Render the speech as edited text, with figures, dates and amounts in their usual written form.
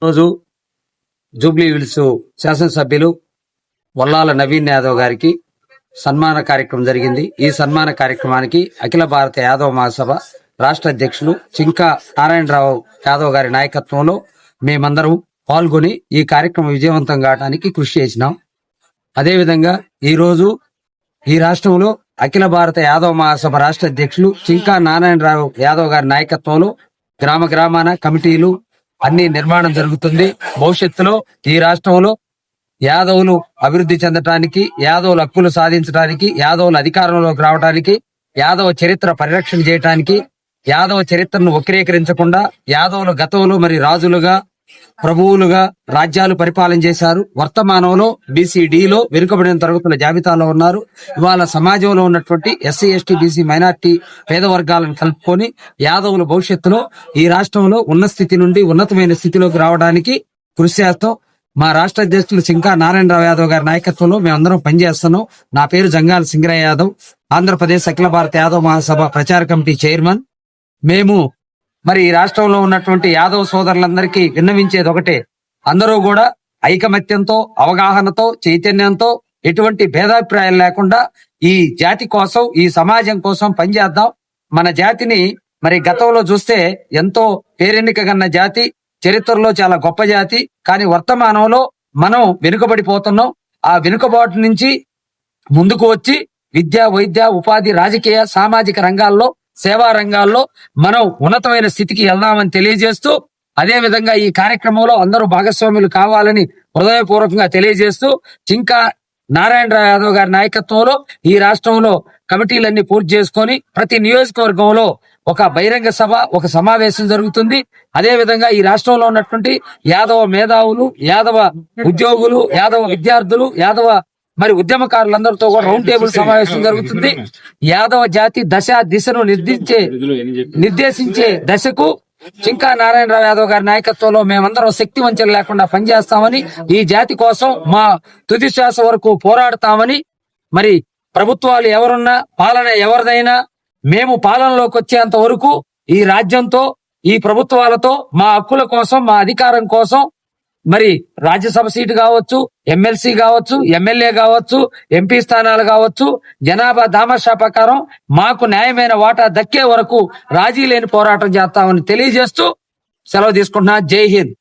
రోజు Jubilee hills శాసనసభ్యులు వల్లాల నవీన్ యాదవ్ గారికి సన్మాన కార్యక్రమం జరిగింది. ఈ సన్మాన కార్యక్రమానికి అఖిల భారత యాదవ మహాసభ రాష్ట్ర అధ్యక్షులు చింకా నారాయణరావు యాదవ్ గారి నాయకత్వంలో మేమందరం పాల్గొని ఈ కార్యక్రమం విజయవంతం కావడానికి కృషి చేసినాం. అదేవిధంగా ఈ రోజు ఈ రాష్ట్రంలో అఖిల భారత యాదవ మహాసభ రాష్ట్ర అధ్యక్షులు చింకా నారాయణరావు యాదవ్ గారి నాయకత్వంలో గ్రామ గ్రామాన కమిటీలు అన్ని నిర్మాణం జరుగుతుంది. భవిష్యత్తులో ఈ రాష్ట్రంలో యాదవులు అభివృద్ధి చెందటానికి, యాదవుల హక్కులు సాధించడానికి, యాదవుల అధికారంలోకి రావడానికి, యాదవ చరిత్ర పరిరక్షణ చేయటానికి, యాదవ చరిత్రను వక్రీకరించకుండా యాదవుల గతంలో మరి రాజులుగా ప్రభువులుగా రాజ్యాలు పరిపాలన చేశారు. వర్తమానంలో బీసీడీలో వెనుకబడిన తరగతుల జాబితాలో ఉన్నారు. ఇవాళ సమాజంలో ఉన్నటువంటి ఎస్సీ ఎస్టీ బీసీ మైనార్టీ పేద వర్గాలను కలుపుకొని యాదవుల భవిష్యత్తులో ఈ రాష్ట్రంలో ఉన్న స్థితి నుండి ఉన్నతమైన స్థితిలోకి రావడానికి కృషి చేస్తాం. మా రాష్ట్ర అధ్యక్షులు చింకా నారాయణరావు యాదవ్ గారి నాయకత్వంలో మేమందరం పనిచేస్తున్నాం. నా పేరు జంగాల సింగరయ్య యాదవ్, ఆంధ్రప్రదేశ్ అఖిల భారత యాదవ్ మహాసభ ప్రచార కమిటీ చైర్మన్. మేము మరి ఈ రాష్ట్రంలో ఉన్నటువంటి యాదవ సోదరులందరికీ విన్నవించేది ఒకటే, అందరూ కూడా ఐకమత్యంతో, అవగాహనతో, చైతన్యంతో, ఎటువంటి భేదాభిప్రాయాలు లేకుండా ఈ జాతి కోసం, ఈ సమాజం కోసం పనిచేద్దాం. మన జాతిని మరి గతంలో చూస్తే ఎంతో పేరెన్నికగన్న జాతి, చరిత్రలో చాలా గొప్ప జాతి. కానీ వర్తమానంలో మనం వెనుకబడిపోతున్నాం. ఆ వెనుకబాటు నుంచి ముందుకు వచ్చి విద్య, వైద్య, ఉపాధి, రాజకీయ, సామాజిక రంగాల్లో, సేవా రంగాల్లో మనం ఉన్నతమైన స్థితికి వెళ్దామని తెలియజేస్తూ, అదే విధంగా ఈ కార్యక్రమంలో అందరూ భాగస్వాములు కావాలని హృదయపూర్వకంగా తెలియజేస్తూ, చింకా నారాయణరావు యాదవ్ గారి నాయకత్వంలో ఈ రాష్ట్రంలో కమిటీలన్నీ పూర్తి చేసుకొని ప్రతి నియోజకవర్గంలో ఒక బహిరంగ సభ, ఒక సమావేశం జరుగుతుంది. అదే విధంగా ఈ రాష్ట్రంలో ఉన్నటువంటి యాదవ మేధావులు, యాదవ ఉద్యోగులు, యాదవ విద్యార్థులు, యాదవ మరి ఉద్యమకారులందరితో కూడా రౌండ్ టేబుల్ సమావేశం జరుగుతుంది. యాదవ జాతి దశ దిశను నిర్దేశించే దశకు చింకా నారాయణరావు యాదవ్ గారి నాయకత్వంలో మేమందరం శక్తి వంచన లేకుండా పనిచేస్తామని, ఈ జాతి కోసం మా తుది శ్వాస వరకు పోరాడతామని, మరి ప్రభుత్వాలు ఎవరున్నా, పాలన ఎవరిదైనా మేము పాలనలోకి వచ్చేంత వరకు ఈ రాజ్యంతో, ఈ ప్రభుత్వాలతో మా హక్కుల కోసం, మా అధికారం కోసం, మరి రాజ్యసభ సీటు కావచ్చు, ఎమ్మెల్సీ కావచ్చు, ఎమ్మెల్యే కావచ్చు, ఎంపీ స్థానాలు కావచ్చు, జనాభా దామాషా ప్రకారం మాకు న్యాయమైన వాటా దక్కే వరకు రాజీ లేని పోరాటం చేస్తామని తెలియజేస్తూ సెలవు తీసుకుంటున్నా. జై హింద్.